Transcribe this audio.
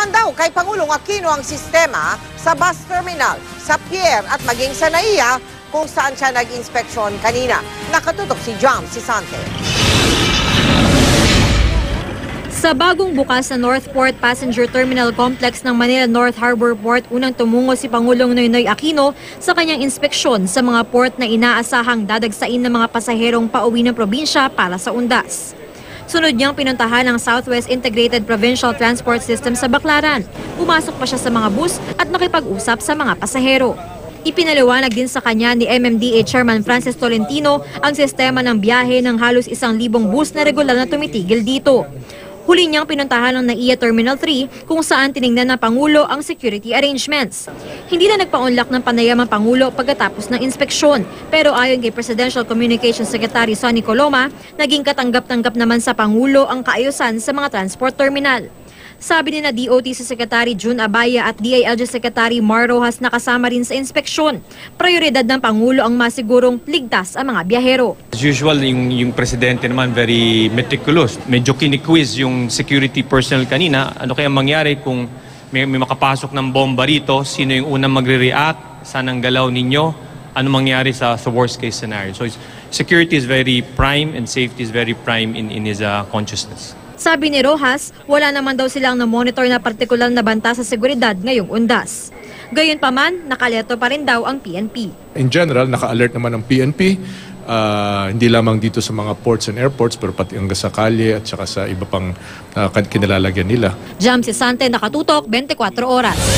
naman daw kay Pangulong Aquino ang sistema sa bus terminal, sa pier at maging sa NAIA kung saan siya nag-inspeksyon kanina. Nakatutok si Jam Sisante. Sa bagong bukas na Northport Passenger Terminal Complex ng Manila North Harbor Port, unang tumungo si Pangulong Noynoy Aquino sa kanyang inspeksyon sa mga port na inaasahang dadagsain ng mga pasaherong pauwi ng probinsya para sa undas. Sunod niyang pinuntahan ang Southwest Integrated Provincial Transport System sa Baclaran. Pumasok pa siya sa mga bus at nakipag-usap sa mga pasahero. Ipinaliwanag din sa kanya ni MMDA Chairman Francis Tolentino ang sistema ng biyahe ng halos 1,000 bus na regular na tumitigil dito. Huli niyang pinuntahan ng NAIA Terminal 3 kung saan tiningnan ng Pangulo ang security arrangements. Hindi na nagpaunlak ng panayam ang Pangulo pagkatapos ng inspeksyon. Pero ayon kay Presidential Communications Secretary Sonny Coloma, naging katanggap-tanggap naman sa Pangulo ang kaayusan sa mga transport terminal. Sabi ni na DOT si Secretary June Abaya at DILG Secretary Mar Rojas na kasama rin sa inspeksyon. Prioridad ng Pangulo ang masigurong ligtas ang mga biyahero. As usual, yung presidente naman very meticulous. Medyo kiniquiz yung security personnel kanina. Ano kaya mangyari kung may makapasok ng bomba rito? Sino yung unang magre-react? Saan ang galaw ninyo? Ano mangyari sa worst case scenario? So security is very prime and safety is very prime in his consciousness. Sabi ni Rojas, wala naman daw silang na-monitor na partikular na banta sa seguridad ngayong undas. Gayunpaman, nakalerto pa rin daw ang PNP. In general, naka-alert naman ang PNP, hindi lamang dito sa mga ports and airports, pero pati hanggang sa kalye at saka sa iba pang kinilalagyan nila. Jam Sisante, Nakatutok, 24 Oras.